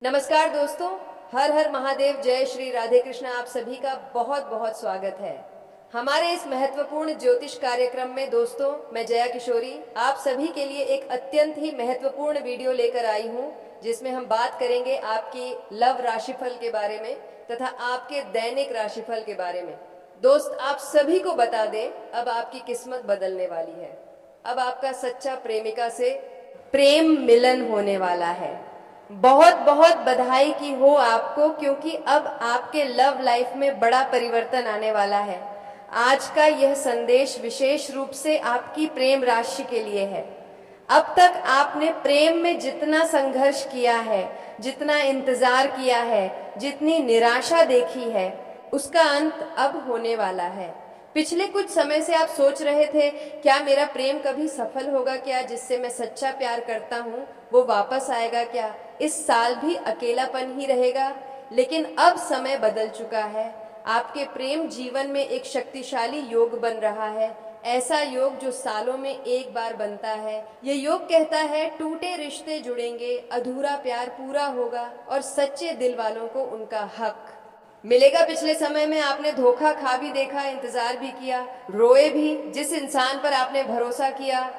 नमस्कार दोस्तों, हर हर महादेव, जय श्री राधे कृष्ण। आप सभी का बहुत बहुत स्वागत है हमारे इस महत्वपूर्ण ज्योतिष कार्यक्रम में। दोस्तों, मैं जया किशोरी आप सभी के लिए एक अत्यंत ही महत्वपूर्ण वीडियो लेकर आई हूं, जिसमें हम बात करेंगे आपकी लव राशिफल के बारे में तथा आपके दैनिक राशिफल के बारे में। दोस्त, आप सभी को बता दें, अब आपकी किस्मत बदलने वाली है। अब आपका सच्चा प्रेमिका से प्रेम मिलन होने वाला है। बहुत बहुत बधाई की हो आपको, क्योंकि अब आपके लव लाइफ में बड़ा परिवर्तन आने वाला है। आज का यह संदेश विशेष रूप से आपकी प्रेम राशि के लिए है। अब तक आपने प्रेम में जितना संघर्ष किया है, जितना इंतजार किया है, जितनी निराशा देखी है, उसका अंत अब होने वाला है। पिछले कुछ समय से आप सोच रहे थे, क्या मेरा प्रेम कभी सफल होगा क्या? जिससे मैं सच्चा प्यार करता हूँ वो वापस आएगा क्या? इस साल भी अकेलापन ही रहेगा? लेकिन अब समय बदल चुका है। आपके प्रेम जीवन में एक शक्तिशाली योग बन रहा है, ऐसा योग जो सालों में एक बार बनता है। ये योग कहता है, टूटे रिश्ते जुड़ेंगे, अधूरा प्यार पूरा होगा और सच्चे दिल वालों को उनका हक मिलेगा। पिछले समय में आपने धोखा खा भी देखा, इंतजार भी किया, रोए भी। जिस इंसान पर आपने भरोसा किया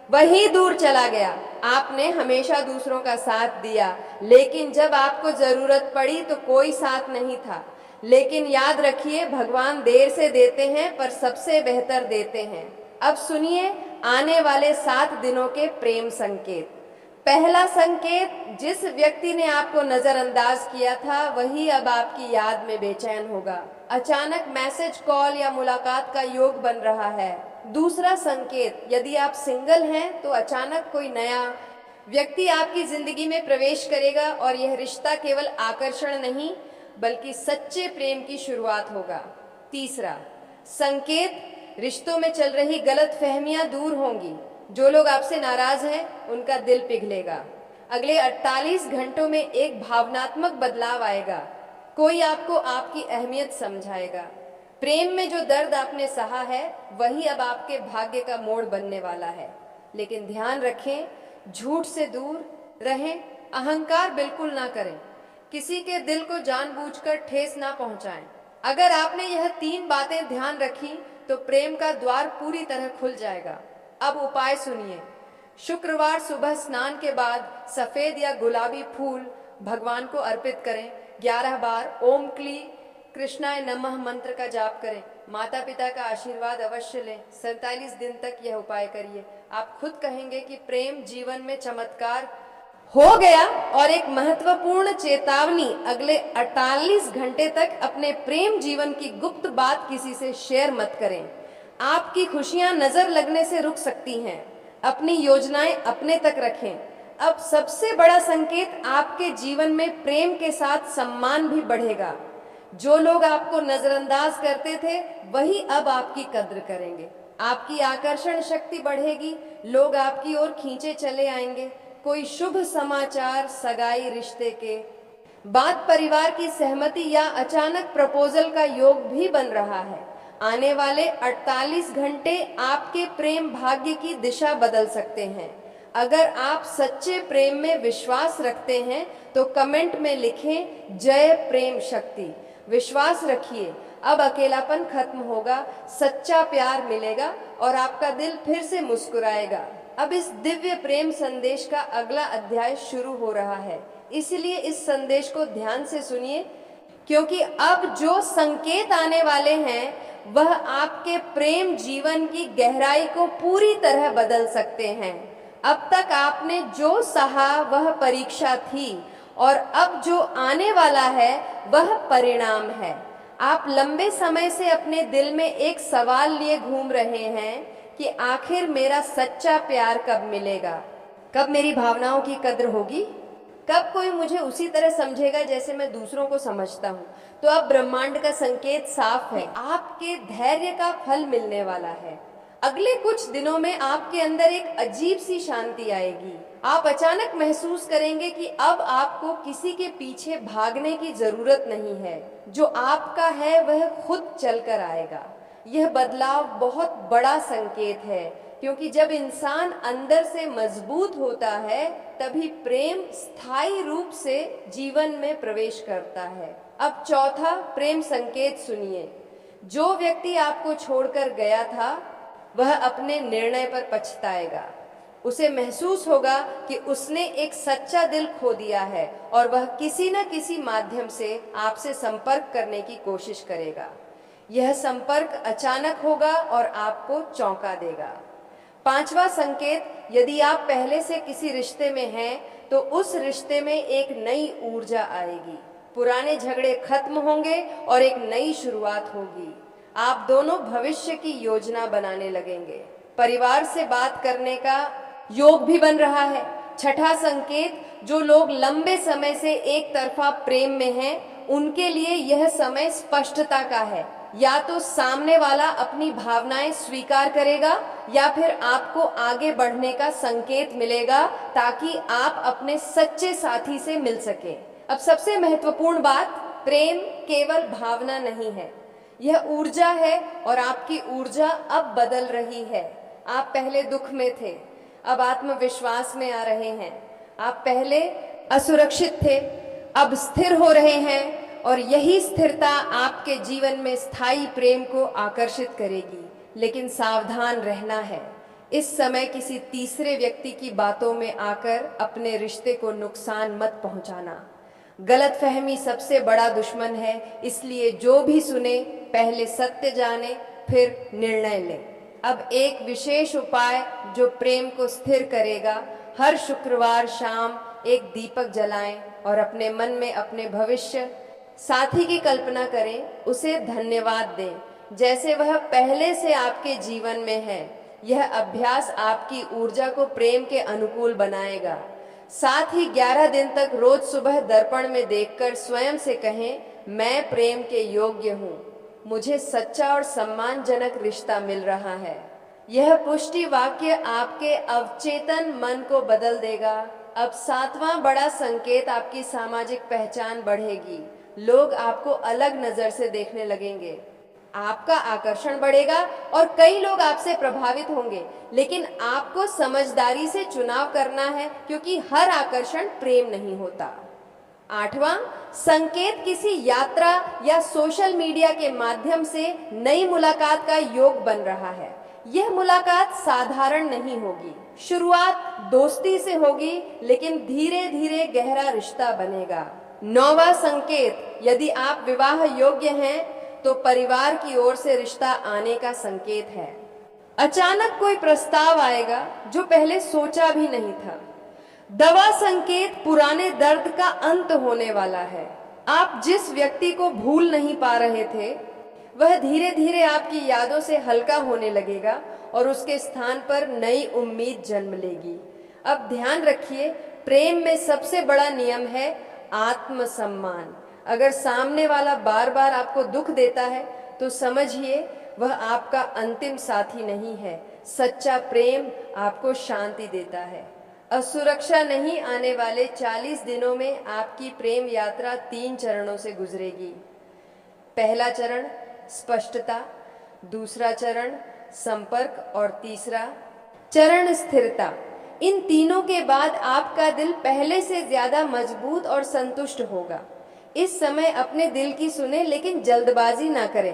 वही दूर चला गया। आपने हमेशा दूसरों का साथ दिया, लेकिन जब आपको जरूरत पड़ी तो कोई साथ नहीं था। लेकिन याद रखिए, भगवान देर से देते हैं पर सबसे बेहतर देते हैं। अब सुनिए आने वाले 7 दिनों के प्रेम संकेत। पहला संकेत, जिस व्यक्ति ने आपको नजरअंदाज किया था वही अब आपकी याद में बेचैन होगा। अचानक मैसेज, कॉल या मुलाकात का योग बन रहा है। दूसरा संकेत, यदि आप सिंगल हैं तो अचानक कोई नया व्यक्ति आपकी जिंदगी में प्रवेश करेगा और यह रिश्ता केवल आकर्षण नहीं बल्कि सच्चे प्रेम की शुरुआत होगा। तीसरा संकेत, रिश्तों में चल रही गलतफहमियां दूर होंगी। जो लोग आपसे नाराज हैं उनका दिल पिघलेगा। अगले 48 घंटों में एक भावनात्मक बदलाव आएगा। कोई आपको आपकी अहमियत समझाएगा। प्रेम में जो दर्द आपने सहा है वही अब आपके भाग्य का मोड़ बनने वाला है। लेकिन ध्यान रखें, झूठ से दूर रहें, अहंकार बिल्कुल ना करें, किसी के दिल को जानबूझकर ठेस ना पहुंचाएं। अगर आपने यह 3 बातें ध्यान रखी तो प्रेम का द्वार पूरी तरह खुल जाएगा। अब उपाय सुनिए। शुक्रवार सुबह स्नान के बाद सफेद या गुलाबी फूल भगवान को अर्पित करें। 11 बार ओम क्ली कृष्णाय नमः मंत्र का जाप करें। माता पिता का आशीर्वाद अवश्य लें। 47 दिन तक यह उपाय करिए। आप खुद कहेंगे कि प्रेम जीवन में चमत्कार हो गया। और एक महत्वपूर्ण चेतावनी, अगले 48 घंटे तक अपने प्रेम जीवन की गुप्त बात किसी से शेयर मत करें। आपकी खुशियां नजर लगने से रुक सकती हैं। अपनी योजनाएं अपने तक रखें। अब सबसे बड़ा संकेत, आपके जीवन में प्रेम के साथ सम्मान भी बढ़ेगा। जो लोग आपको नजरअंदाज करते थे वही अब आपकी कद्र करेंगे। आपकी आकर्षण शक्ति बढ़ेगी, लोग आपकी ओर खींचे चले आएंगे। कोई शुभ समाचार, सगाई, रिश्ते के बाद परिवार की सहमति या अचानक प्रपोजल का योग भी बन रहा है। आने वाले 48 घंटे आपके प्रेम भाग्य की दिशा बदल सकते हैं। अगर आप सच्चे प्रेम में विश्वास रखते हैं तो कमेंट में लिखें, जय प्रेम शक्ति। विश्वास रखिए, अब अकेलापन खत्म होगा, सच्चा प्यार मिलेगा और आपका दिल फिर से मुस्कुराएगा। अब इस दिव्य प्रेम संदेश का अगला अध्याय शुरू हो रहा है, इसलिए इस संदेश को ध्यान से सुनिए, क्योंकि अब जो संकेत आने वाले हैं वह आपके प्रेम जीवन की गहराई को पूरी तरह बदल सकते हैं। अब तक आपने जो सहा वह परीक्षा थी और अब जो आने वाला है वह परिणाम है। आप लंबे समय से अपने दिल में एक सवाल लिए घूम रहे हैं कि आखिर मेरा सच्चा प्यार कब मिलेगा, कब मेरी भावनाओं की कद्र होगी, कब कोई मुझे उसी तरह समझेगा जैसे मैं दूसरों को समझता हूँ। तो अब ब्रह्मांड का संकेत साफ है, आपके धैर्य का फल मिलने वाला है। अगले कुछ दिनों में आपके अंदर एक अजीब सी शांति आएगी। आप अचानक महसूस करेंगे कि अब आपको किसी के पीछे भागने की जरूरत नहीं है। जो आपका है वह खुद चलकर आएगा। यह बदलाव बहुत बड़ा संकेत है, क्योंकि जब इंसान अंदर से मजबूत होता है तभी प्रेम स्थायी रूप से जीवन में प्रवेश करता है। अब चौथा प्रेम संकेत सुनिए। जो व्यक्ति आपको छोड़कर गया था वह अपने निर्णय पर पछताएगा। उसे महसूस होगा कि उसने एक सच्चा दिल खो दिया है और वह किसी न किसी माध्यम से आपसे संपर्क करने की कोशिश करेगा। यह संपर्क अचानक होगा और आपको चौंका देगा। पांचवा संकेत, यदि आप पहले से किसी रिश्ते में हैं तो उस रिश्ते में एक नई ऊर्जा आएगी। पुराने झगड़े खत्म होंगे और एक नई शुरुआत होगी। आप दोनों भविष्य की योजना बनाने लगेंगे। परिवार से बात करने का योग भी बन रहा है। छठा संकेत, जो लोग लंबे समय से एक तरफा प्रेम में हैं उनके लिए यह समय स्पष्टता का है। या तो सामने वाला अपनी भावनाएं स्वीकार करेगा या फिर आपको आगे बढ़ने का संकेत मिलेगा ताकि आप अपने सच्चे साथी से मिल सके। अब सबसे महत्वपूर्ण बात, प्रेम केवल भावना नहीं है, यह ऊर्जा है और आपकी ऊर्जा अब बदल रही है। आप पहले दुख में थे, अब आत्मविश्वास में आ रहे हैं। आप पहले असुरक्षित थे, अब स्थिर हो रहे हैं और यही स्थिरता आपके जीवन में स्थायी प्रेम को आकर्षित करेगी। लेकिन सावधान रहना है, इस समय किसी तीसरे व्यक्ति की बातों में आकर अपने रिश्ते को नुकसान मत पहुंचाना। गलतफहमी सबसे बड़ा दुश्मन है, इसलिए जो भी सुने पहले सत्य जाने फिर निर्णय लें। अब एक विशेष उपाय जो प्रेम को स्थिर करेगा, हर शुक्रवार शाम एक दीपक जलाएं और अपने मन में अपने भविष्य साथी की कल्पना करें, उसे धन्यवाद दें जैसे वह पहले से आपके जीवन में है। यह अभ्यास आपकी ऊर्जा को प्रेम के अनुकूल बनाएगा। साथ ही 11 दिन तक रोज सुबह दर्पण में देखकर स्वयं से कहें, मैं प्रेम के योग्य हूँ, मुझे सच्चा और सम्मानजनक रिश्ता मिल रहा है। यह पुष्टि वाक्य आपके अवचेतन मन को बदल देगा। अब सातवां बड़ा संकेत, आपकी सामाजिक पहचान बढ़ेगी। लोग आपको अलग नजर से देखने लगेंगे, आपका आकर्षण बढ़ेगा और कई लोग आपसे प्रभावित होंगे। लेकिन आपको समझदारी से चुनाव करना है क्योंकि हर आकर्षण प्रेम नहीं होता। आठवां संकेत, किसी यात्रा या सोशल मीडिया के माध्यम से नई मुलाकात का योग बन रहा है। यह मुलाकात साधारण नहीं होगी। शुरुआत दोस्ती से होगी लेकिन धीरे धीरे गहरा रिश्ता बनेगा। नौवां संकेत, यदि आप विवाह योग्य हैं तो परिवार की ओर से रिश्ता आने का संकेत है। अचानक कोई प्रस्ताव आएगा जो पहले सोचा भी नहीं था। दवा संकेत, पुराने दर्द का अंत होने वाला है। आप जिस व्यक्ति को भूल नहीं पा रहे थे वह धीरे धीरे आपकी यादों से हल्का होने लगेगा और उसके स्थान पर नई उम्मीद जन्म लेगी। अब ध्यान रखिए, प्रेम में सबसे बड़ा नियम है आत्मसम्मान। अगर सामने वाला बार बार आपको दुख देता है तो समझिए वह आपका अंतिम साथी नहीं है। सच्चा प्रेम आपको शांति देता है। असुरक्षा नहीं आने वाले 40 दिनों में आपकी प्रेम यात्रा 3 चरणों से गुजरेगी। पहला चरण स्पष्टता, दूसरा चरण संपर्क और तीसरा चरण स्थिरता। इन तीनों के बाद आपका दिल पहले से ज्यादा मजबूत और संतुष्ट होगा। इस समय अपने दिल की सुने लेकिन जल्दबाजी ना करें,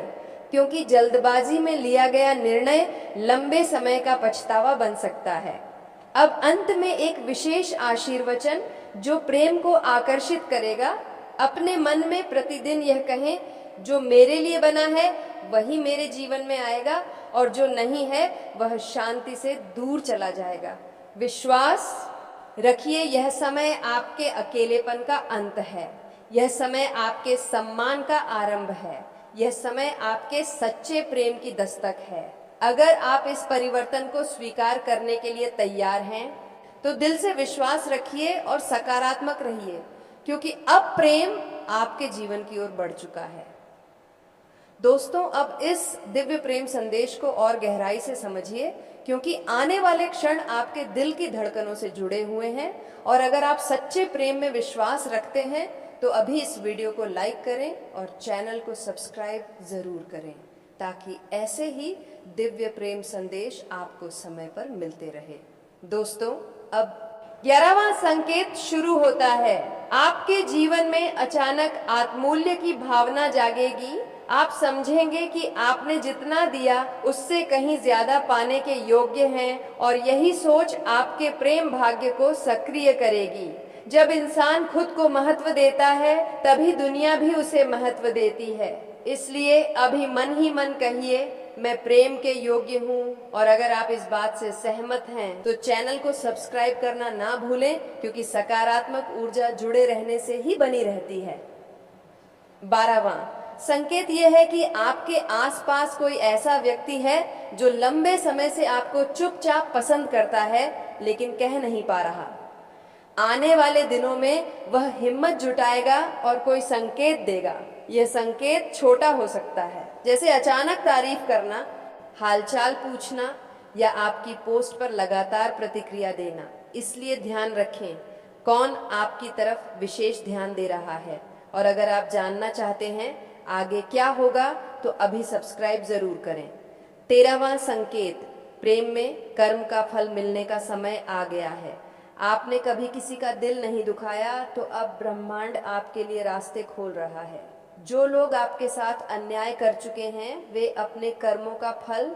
क्योंकि जल्दबाजी में लिया गया निर्णय लंबे समय का पछतावा बन सकता है। अब अंत में एक विशेष आशीर्वचन जो प्रेम को आकर्षित करेगा। अपने मन में प्रतिदिन यह कहें, जो मेरे लिए बना है वही मेरे जीवन में आएगा और जो नहीं है वह शांति से दूर चला जाएगा। विश्वास रखिए, यह समय आपके अकेलेपन का अंत है। यह समय आपके सम्मान का आरंभ है। यह समय आपके सच्चे प्रेम की दस्तक है। अगर आप इस परिवर्तन को स्वीकार करने के लिए तैयार हैं तो दिल से विश्वास रखिए और सकारात्मक रहिए, क्योंकि अब प्रेम आपके जीवन की ओर बढ़ चुका है। दोस्तों, अब इस दिव्य प्रेम संदेश को और गहराई से समझिए, क्योंकि आने वाले क्षण आपके दिल की धड़कनों से जुड़े हुए हैं। और अगर आप सच्चे प्रेम में विश्वास रखते हैं तो अभी इस वीडियो को लाइक करें और चैनल को सब्सक्राइब जरूर करें। ताकि ऐसे ही दिव्य प्रेम संदेश आपको समय पर मिलते रहे। दोस्तों, अब 11वां संकेत शुरू होता है। आपके जीवन में अचानक आत्मूल्य की भावना जागेगी। आप समझेंगे कि आपने जितना दिया उससे कहीं ज्यादा पाने के योग्य हैं और यही सोच आपके प्रेम भाग्य को सक्रिय करेगी। जब इंसान खुद को महत्व देता है तभी दुनिया भी उसे महत्व देती है। इसलिए अभी मन ही मन कहिए, मैं प्रेम के योग्य हूँ। और अगर आप इस बात से सहमत हैं तो चैनल को सब्सक्राइब करना ना भूलें, क्योंकि सकारात्मक ऊर्जा जुड़े रहने से ही बनी रहती है। 12वां संकेत यह है कि आपके आसपास कोई ऐसा व्यक्ति है जो लंबे समय से आपको चुपचाप पसंद करता है लेकिन कह नहीं पा रहा। आने वाले दिनों में वह हिम्मत जुटाएगा और कोई संकेत देगा। यह संकेत छोटा हो सकता है, जैसे अचानक तारीफ करना, हालचाल पूछना या आपकी पोस्ट पर लगातार प्रतिक्रिया देना। इसलिए ध्यान रखें कौन आपकी तरफ विशेष ध्यान दे रहा है। और अगर आप जानना चाहते हैं आगे क्या होगा तो अभी सब्सक्राइब जरूर करें। 13वां संकेत, प्रेम में कर्म का फल मिलने का समय आ गया है। आपने कभी किसी का दिल नहीं दुखाया तो अब ब्रह्मांड आपके लिए रास्ते खोल रहा है। जो लोग आपके साथ अन्याय कर चुके हैं वे अपने कर्मों का फल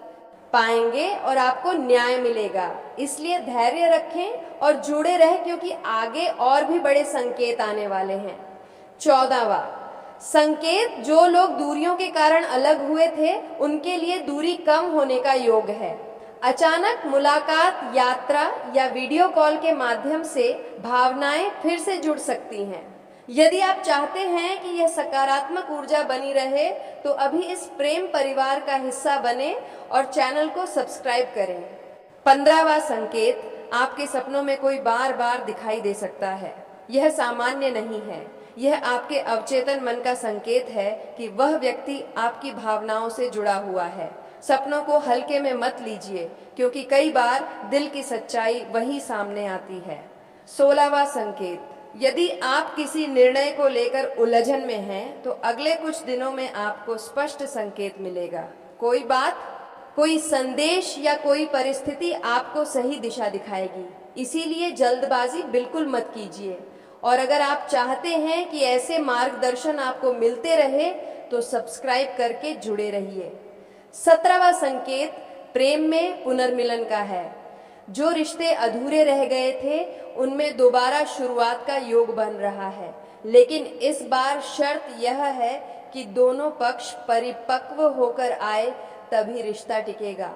पाएंगे और आपको न्याय मिलेगा। इसलिए धैर्य रखें और जुड़े रहें, क्योंकि आगे और भी बड़े संकेत आने वाले हैं। 14वां संकेत, जो लोग दूरियों के कारण अलग हुए थे उनके लिए दूरी कम होने का योग है। अचानक मुलाकात, यात्रा या वीडियो कॉल के माध्यम से भावनाएं फिर से जुड़ सकती हैं। यदि आप चाहते हैं कि यह सकारात्मक ऊर्जा बनी रहे तो अभी इस प्रेम परिवार का हिस्सा बने और चैनल को सब्सक्राइब करें। 15वां संकेत, आपके सपनों में कोई बार बार दिखाई दे सकता है। यह सामान्य नहीं है, यह आपके अवचेतन मन का संकेत है कि वह व्यक्ति आपकी भावनाओं से जुड़ा हुआ है। सपनों को हल्के में मत लीजिए, क्योंकि कई बार दिल की सच्चाई वही सामने आती है। 16वां संकेत, यदि आप किसी निर्णय को लेकर उलझन में हैं तो अगले कुछ दिनों में आपको स्पष्ट संकेत मिलेगा। कोई बात, कोई संदेश या कोई परिस्थिति आपको सही दिशा दिखाएगी। इसीलिए जल्दबाजी बिल्कुल मत कीजिए। और अगर आप चाहते हैं कि ऐसे मार्गदर्शन आपको मिलते रहे तो सब्सक्राइब करके जुड़े रहिए। 17वां संकेत, प्रेम में पुनर्मिलन का है। जो रिश्ते अधूरे रह गए थे उनमें दोबारा शुरुआत का योग बन रहा है, लेकिन इस बार शर्त यह है कि दोनों पक्ष परिपक्व होकर आए, तभी रिश्ता टिकेगा।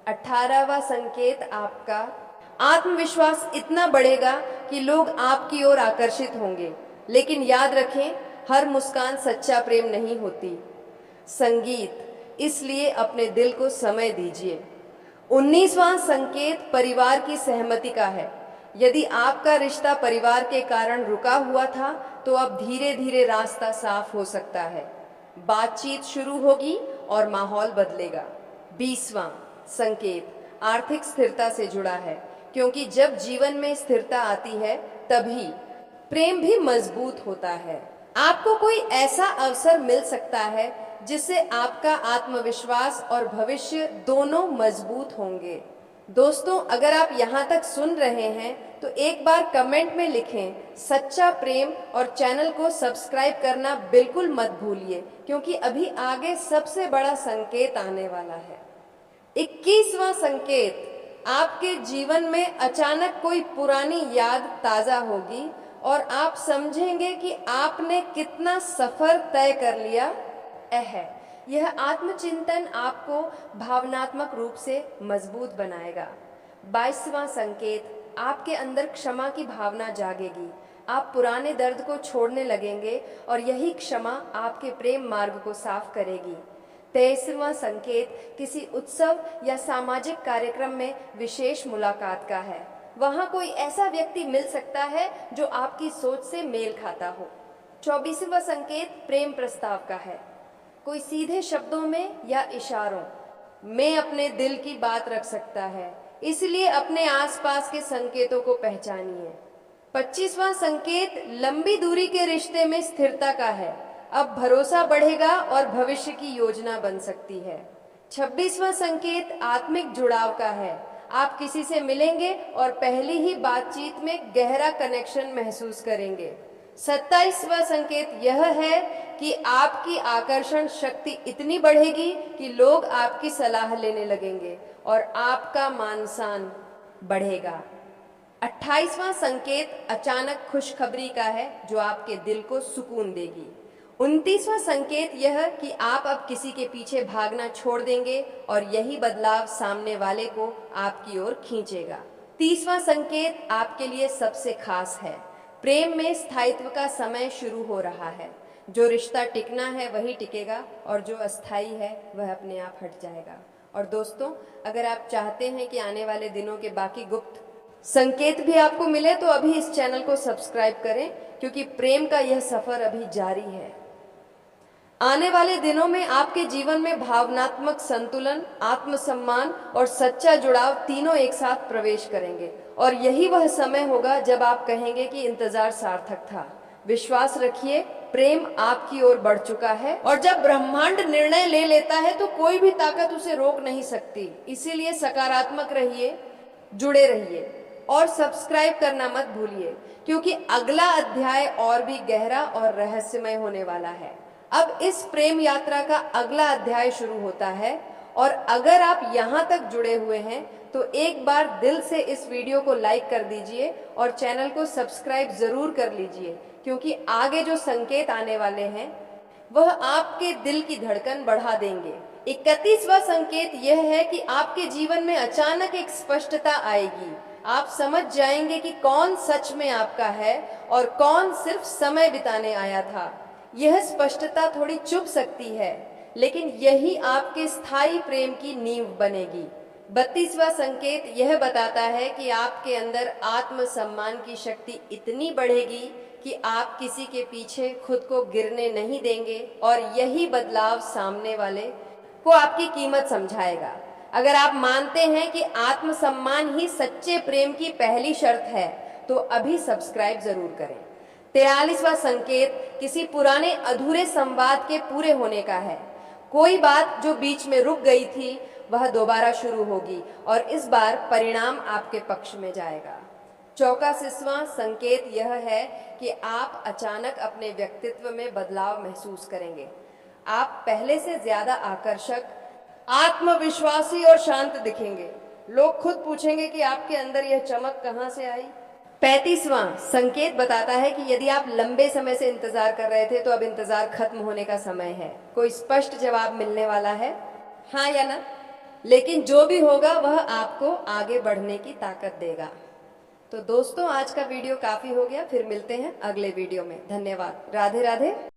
18वां संकेत, आपका आत्मविश्वास इतना बढ़ेगा कि लोग आपकी ओर आकर्षित होंगे। लेकिन याद रखें, हर मुस्कान सच्चा प्रेम नहीं होती। संगीत, इसलिए अपने दिल को समय दीजिए। 19वां संकेत, परिवार की सहमति का है। यदि आपका रिश्ता परिवार के कारण रुका हुआ था तो अब धीरे धीरे रास्ता साफ हो सकता है। बातचीत शुरू होगी और माहौल बदलेगा। 20वां संकेत, आर्थिक स्थिरता से जुड़ा है, क्योंकि जब जीवन में स्थिरता आती है तभी प्रेम भी मजबूत होता है। आपको कोई ऐसा अवसर मिल सकता है जिससे आपका आत्मविश्वास और भविष्य दोनों मजबूत होंगे। दोस्तों, अगर आप यहाँ तक सुन रहे हैं तो एक बार कमेंट में लिखें सच्चा प्रेम और चैनल को सब्सक्राइब करना बिल्कुल मत भूलिए, क्योंकि अभी आगे सबसे बड़ा संकेत आने वाला है। 21वां संकेत, आपके जीवन में अचानक कोई पुरानी याद ताजा होगी और आप समझेंगे कि आपने कितना सफर तय कर लिया है। यह आत्मचिंतन आपको भावनात्मक रूप से मजबूत बनाएगा। 22वां संकेत, आपके अंदर क्षमा की भावना जागेगी। आप पुराने दर्द को छोड़ने लगेंगे और यही क्षमा आपके प्रेम मार्ग को साफ करेगी। 23वां संकेत, किसी उत्सव या सामाजिक कार्यक्रम में विशेष मुलाकात का है। वहाँ कोई ऐसा व्यक्ति मिल सकता है जो आपकी सोच से मेल खाता हो। 24वां संकेत, प्रेम प्रस्ताव का है। कोई सीधे शब्दों में या इशारों में अपने दिल की बात रख सकता है, इसलिए अपने आसपास के संकेतों को पहचानिए। 25वां संकेत, लंबी दूरी के रिश्ते में स्थिरता का है। अब भरोसा बढ़ेगा और भविष्य की योजना बन सकती है। 26वां संकेत आत्मिक जुड़ाव का है। आप किसी से मिलेंगे और पहली ही बातचीत में गहरा कनेक्शन महसूस करेंगे। 27वां संकेत यह है कि आपकी आकर्षण शक्ति इतनी बढ़ेगी कि लोग आपकी सलाह लेने लगेंगे और आपका मान सम्मान बढ़ेगा। 28वां संकेत अचानक खुशखबरी का है जो आपके दिल को सुकून देगी। 29वां संकेत यह कि आप अब किसी के पीछे भागना छोड़ देंगे और यही बदलाव सामने वाले को आपकी ओर खींचेगा। 30वां संकेत आपके लिए सबसे खास है। प्रेम में स्थायित्व का समय शुरू हो रहा है। जो रिश्ता टिकना है वही टिकेगा और जो अस्थायी है वह अपने आप हट जाएगा। और दोस्तों, अगर आप चाहते हैं कि आने वाले दिनों के बाकी गुप्त संकेत भी आपको मिले तो अभी इस चैनल को सब्सक्राइब करें, क्योंकि प्रेम का यह सफर अभी जारी है। आने वाले दिनों में आपके जीवन में भावनात्मक संतुलन, आत्मसम्मान और सच्चा जुड़ाव तीनों एक साथ प्रवेश करेंगे और यही वह समय होगा जब आप कहेंगे कि इंतजार सार्थक था। विश्वास रखिए, प्रेम आपकी ओर बढ़ चुका है और जब ब्रह्मांड निर्णय ले लेता है तो कोई भी ताकत उसे रोक नहीं सकती। इसीलिए सकारात्मक रहिए, जुड़े रहिए और सब्सक्राइब करना मत भूलिए, क्योंकि अगला अध्याय और भी गहरा और रहस्यमय होने वाला है। अब इस प्रेम यात्रा का अगला अध्याय शुरू होता है और अगर आप यहाँ तक जुड़े हुए हैं तो एक बार दिल से इस वीडियो को लाइक कर दीजिए और चैनल को सब्सक्राइब जरूर कर लीजिए, क्योंकि आगे जो संकेत आने वाले हैं वह आपके दिल की धड़कन बढ़ा देंगे। 31वां संकेत यह है कि आपके जीवन में अचानक एक स्पष्टता आएगी। आप समझ जाएंगे कि कौन सच में आपका है और कौन सिर्फ समय बिताने आया था। यह स्पष्टता थोड़ी चुभ सकती है, लेकिन यही आपके स्थायी प्रेम की नींव बनेगी। 32वां संकेत यह बताता है कि आपके अंदर आत्मसम्मान की शक्ति इतनी बढ़ेगी कि आप किसी के पीछे खुद को गिरने नहीं देंगे और यही बदलाव सामने वाले को आपकी कीमत समझाएगा। अगर आप मानते हैं कि आत्मसम्मान ही सच्चे प्रेम की पहली शर्त है तो अभी सब्सक्राइब जरूर करें। 43वां संकेत किसी पुराने अधूरे संवाद के पूरे होने का है। कोई बात जो बीच में रुक गई थी वह दोबारा शुरू होगी और इस बार परिणाम आपके पक्ष में जाएगा। 34वां संकेत यह है कि आप अचानक अपने व्यक्तित्व में बदलाव महसूस करेंगे। आप पहले से ज्यादा आकर्षक, आत्मविश्वासी और शांत दिखेंगे। लोग खुद पूछेंगे कि आपके अंदर यह चमक कहां से आई। 35वां संकेत बताता है कि यदि आप लंबे समय से इंतजार कर रहे थे तो अब इंतजार खत्म होने का समय है। कोई स्पष्ट जवाब मिलने वाला है, हाँ या ना। लेकिन जो भी होगा वह आपको आगे बढ़ने की ताकत देगा। तो दोस्तों, आज का वीडियो काफी हो गया। फिर मिलते हैं अगले वीडियो में। धन्यवाद। राधे राधे।